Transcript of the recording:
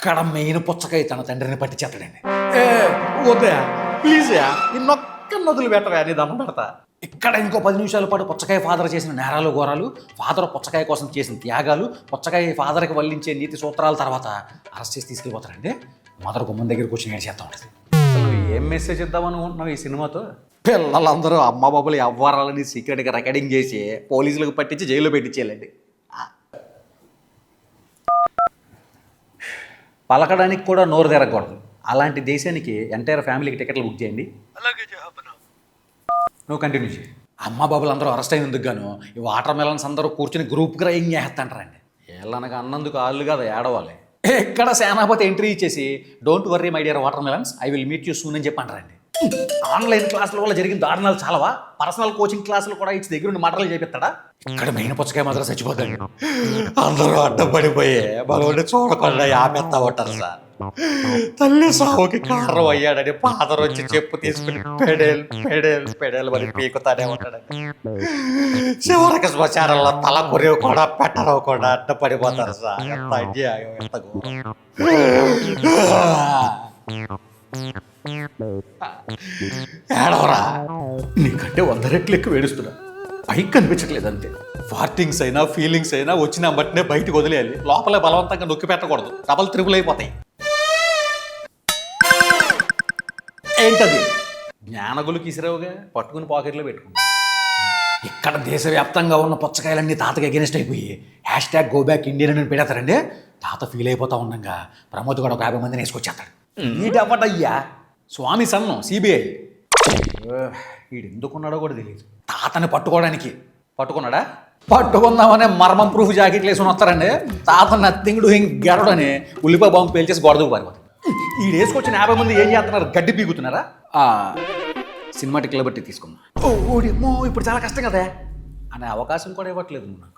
ఇక్కడ మెయిన్ పుచ్చకాయ తన తండ్రిని పట్టించేస్తాడండి. ఏ వద్దా ప్లీజ్ ఇన్నొక్క నదులు పెట్టరా అని దండం పెడతా. ఇక్కడ ఇంకో 10 నిమిషాల పాటు పుచ్చకాయ ఫాదర్ చేసిన నేరాలు ఘోరాలు, ఫాదర్ పుచ్చకాయ కోసం చేసిన త్యాగాలు, పుచ్చకాయ ఫాదర్కి వల్లించే నీతి సూత్రాల తర్వాత అరెస్ట్ చేసి తీసుకెళ్ళిపోతారండి. మదర్ గుమ్మం దగ్గరికి వచ్చి నేర్చేస్తా ఉంటుంది. అసలు ఏం మెసేజ్ ఇద్దామనుకుంటున్నావు ఈ సినిమాతో? పిల్లలందరూ అమ్మ బాబులు ఎవ్వరాలని సీక్రెట్గా రికార్డింగ్ చేసి పోలీసులకు పట్టించి జైల్లో పెట్టించేయాలండి. పలకడానికి కూడా నోరు తిరగకూడదు. అలాంటి దేశానికి ఎంటైర్ ఫ్యామిలీకి టికెట్లు బుక్ చేయండి. నువ్వు కంటిన్యూ చేయి. అమ్మ బాబులు అందరూ అరెస్ట్ అయినందుకు గాను ఈ వాటర్ మెలన్స్ అందరూ కూర్చుని గ్రూప్గా ఏం చేస్తాంటారండి. ఏళ్ళనగా అన్నందుకు వాళ్ళు కాదు ఏడవాలి. ఇక్కడ సేనాపతి ఎంట్రీ ఇచ్చేసి don't worry my dear water melons, I will meet you soon అని చెప్పి అంటారండి. ఆన్లైన్ క్లాసుల వల్ల జరిగిన దారుణాలు చాలావా? పర్సనల్ కోచింగ్ క్లాసులు కూడా ఇచ్చి దగ్గర నుండి మాటలు చేపిస్తాడా? ఇక్కడ మెయిన్ పుచ్చకాయ మాత్రం చచ్చిపోతాడు. అందరూ అడ్డపడిపోయే మనోడిని చూడకుండా ఆపేస్తా ఉంటారు సార్. తల్లి సావుకి కారణం అయ్యాడని ఫాదర్ వచ్చి చెప్పు తీసుకుని పెడేలు మరి పీకుతానే ఉంటాడని చివరికి శ్మశానంలో తల కొరివి కూడా పెట్టరు కూడా అడ్డపడిపోతారు సార్. ఎంత అన్యాయం, ఎంత ఏడవరా, నీకంటే 100 రెట్లు ఎక్కువ ఏడుస్తున్నా. పైకి కనిపించట్లేదు అంతే. ఫార్టింగ్స్ అయినా ఫీలింగ్స్ అయినా వచ్చిన బట్టినే బయటకు వదిలేయాలి. లోపలే బలవంతంగా నొక్కి పెట్టకూడదు. డబల్ త్రిబుల్ అయిపోతాయి. ఏంటది? జ్ఞానగులు కిసిరావుగా పట్టుకుని పాకెట్లో పెట్టుకుంటా. ఇక్కడ దేశవ్యాప్తంగా ఉన్న పుచ్చకాయలన్నీ తాతకి అగెనిస్ట్ అయిపోయి #గో బ్యాక్ ఇండియన్ అని పెడతారండి. తాత ఫీల్ అయిపోతా ఉండగా ప్రమోద్ కూడా ఒక 50 మందిని వేసుకొచ్చేస్తాడు. ఈడవ్వడయ్యా స్వామి సన్ను సిబిఐ. వీడు ఎందుకున్నాడో కూడా తెలియదు. తాతని పట్టుకోవడానికి పట్టుకున్నాడా? పట్టుకుందామనే మర్మం ప్రూఫ్ జాకెట్లు వేసుకుని వస్తారండి. తాత నథింగ్ డూయింగ్ గెరడని ఉల్లిపాయ బాంబు పేల్చేసి గొడవకు పారిపోతాడు. ఈ వేసుకొచ్చిన 50 మంది ఏం చేస్తున్నారు? గడ్డి పీగుతున్నారా? సినిమాటిక్లో బట్టి తీసుకున్నా. ఓడిమో ఇప్పుడు చాలా కష్టం కదా అనే అవకాశం కూడా ఇవ్వట్లేదు నువ్వు నాకు.